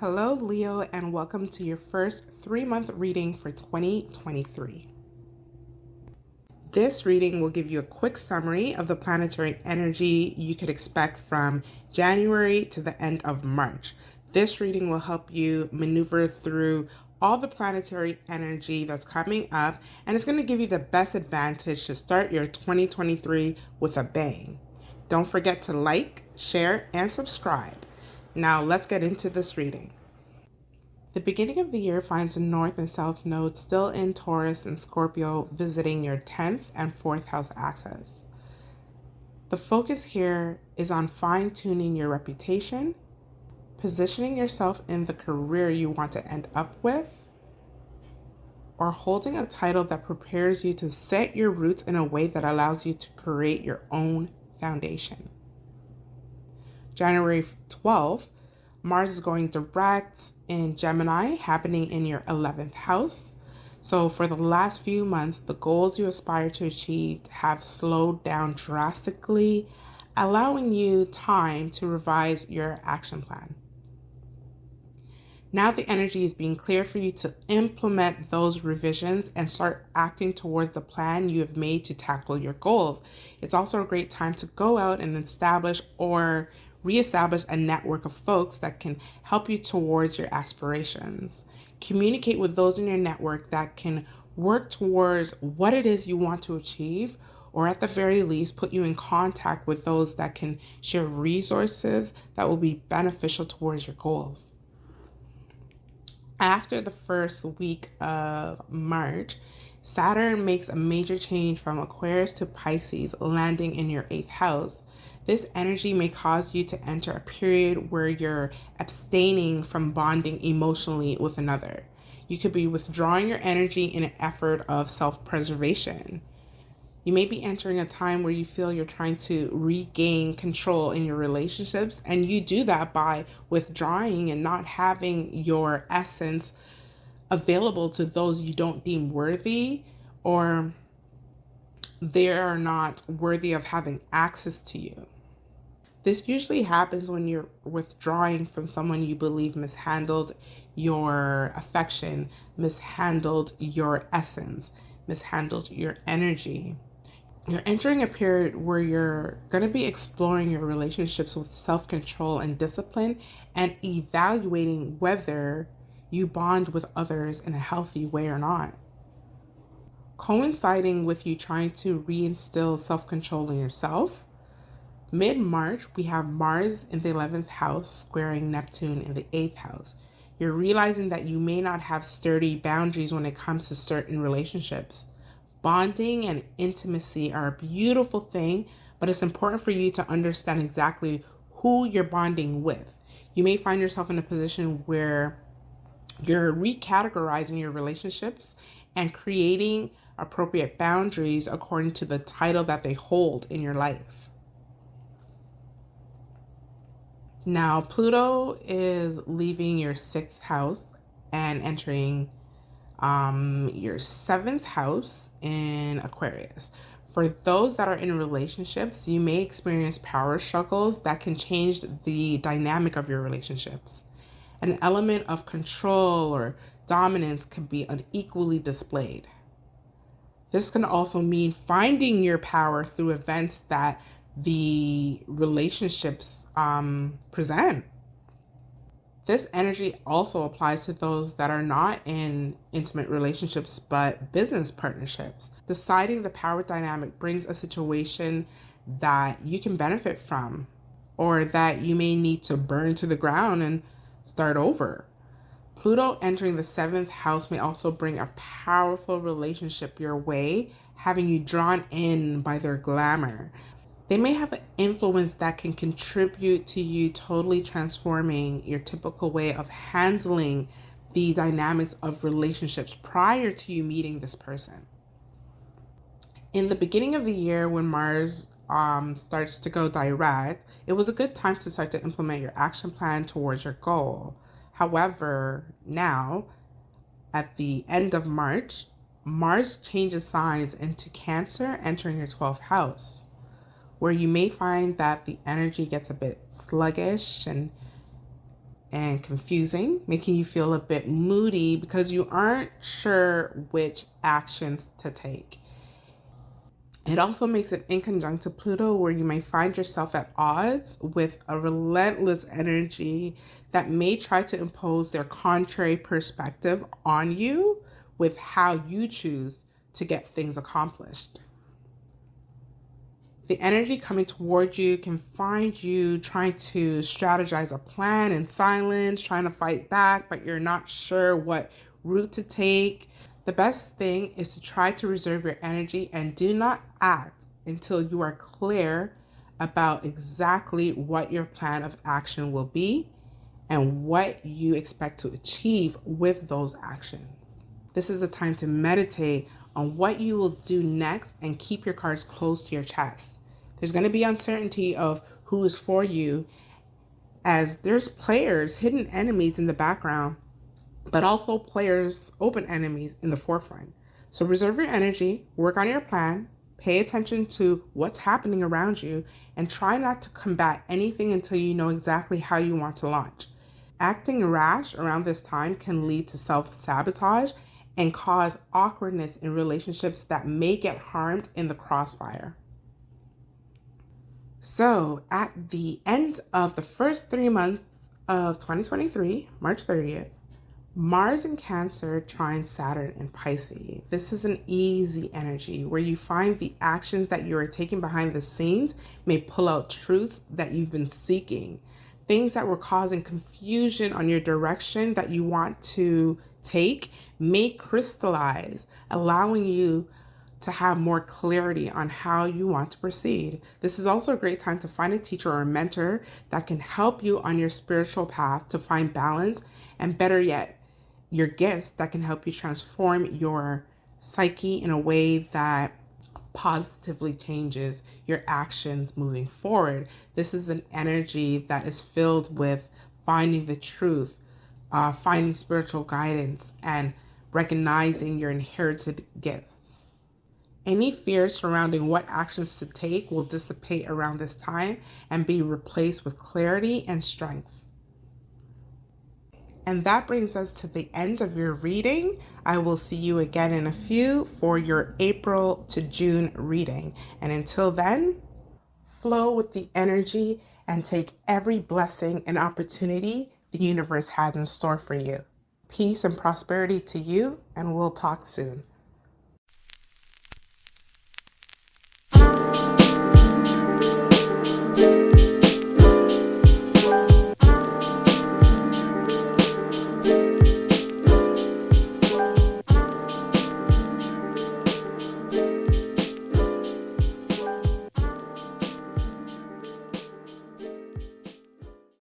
Hello, Leo, and welcome to your first 3-month reading for 2023. This reading will give you a quick summary of the planetary energy you could expect from January to the end of March. This reading will help you maneuver through all the planetary energy that's coming up, and it's going to give you the best advantage to start your 2023 with a bang. Don't forget to like, share, and subscribe. Now let's get into this reading. The beginning of the year finds the North and South nodes still in Taurus and Scorpio visiting your 10th and 4th house axis. The focus here is on fine-tuning your reputation, positioning yourself in the career you want to end up with, or holding a title that prepares you to set your roots in a way that allows you to create your own foundation. January 12th, Mars is going direct in Gemini, happening in your 11th house. So for the last few months, the goals you aspire to achieve have slowed down drastically, allowing you time to revise your action plan. Now the energy is being cleared for you to implement those revisions and start acting towards the plan you have made to tackle your goals. It's also a great time to go out and establish or reestablish a network of folks that can help you towards your aspirations. Communicate with those in your network that can work towards what it is you want to achieve, or at the very least, put you in contact with those that can share resources that will be beneficial towards your goals. After the first week of March, Saturn makes a major change from Aquarius to Pisces, landing in your 8th house. This energy may cause you to enter a period where you're abstaining from bonding emotionally with another. You could be withdrawing your energy in an effort of self-preservation. You may be entering a time where you feel you're trying to regain control in your relationships, and you do that by withdrawing and not having your essence available to those you don't deem worthy, or they are not worthy of having access to you. This usually happens when you're withdrawing from someone you believe mishandled your affection, mishandled your essence, mishandled your energy. You're entering a period where you're going to be exploring your relationships with self-control and discipline, and evaluating whether you bond with others in a healthy way or not. Coinciding with you trying to reinstill self-control in yourself, mid-March, we have Mars in the 11th house squaring Neptune in the 8th house. You're realizing that you may not have sturdy boundaries when it comes to certain relationships. Bonding and intimacy are a beautiful thing, but it's important for you to understand exactly who you're bonding with. You may find yourself in a position where you're recategorizing your relationships and creating appropriate boundaries according to the title that they hold in your life. Now, Pluto is leaving your 6th house and entering your 7th house in Aquarius. For those that are in relationships, you may experience power struggles that can change the dynamic of your relationships. An element of control or dominance could be unequally displayed. This can also mean finding your power through events that the relationships present. This energy also applies to those that are not in intimate relationships but business partnerships. Deciding the power dynamic brings a situation that you can benefit from, or that you may need to burn to the ground and start over. Pluto entering the 7th house may also bring a powerful relationship your way, having you drawn in by their glamour. They may have an influence that can contribute to you totally transforming your typical way of handling the dynamics of relationships prior to you meeting this person. In the beginning of the year, when Mars starts to go direct, it was a good time to start to implement your action plan towards your goal. However, now, at the end of March, Mars changes signs into Cancer, entering your 12th house, where you may find that the energy gets a bit sluggish and and confusing, making you feel a bit moody because you aren't sure which actions to take. It also makes it inconjunct to Pluto, where you may find yourself at odds with a relentless energy that may try to impose their contrary perspective on you with how you choose to get things accomplished. The energy coming toward you can find you trying to strategize a plan in silence, trying to fight back, but you're not sure what route to take. The best thing is to try to reserve your energy and do not act until you are clear about exactly what your plan of action will be and what you expect to achieve with those actions. This is a time to meditate on what you will do next and keep your cards close to your chest. There's going to be uncertainty of who is for you, as there's players, hidden enemies in the background, but also players, open enemies in the forefront. So reserve your energy, work on your plan, pay attention to what's happening around you, and try not to combat anything until you know exactly how you want to launch. Acting rash around this time can lead to self-sabotage and cause awkwardness in relationships that may get harmed in the crossfire. So at the end of the first 3 months of 2023, March 30th, Mars in Cancer trines Saturn in Pisces. This is an easy energy where you find the actions that you are taking behind the scenes may pull out truths that you've been seeking. Things that were causing confusion on your direction that you want to take may crystallize, allowing you to have more clarity on how you want to proceed. This is also a great time to find a teacher or a mentor that can help you on your spiritual path to find balance, and better yet, your gifts that can help you transform your psyche in a way that positively changes your actions moving forward. This is an energy that is filled with finding the truth, finding spiritual guidance, and recognizing your inherited gifts. Any fears surrounding what actions to take will dissipate around this time and be replaced with clarity and strength. And that brings us to the end of your reading. I will see you again in a few for your April to June reading. And until then, flow with the energy and take every blessing and opportunity the universe has in store for you. Peace and prosperity to you, and we'll talk soon.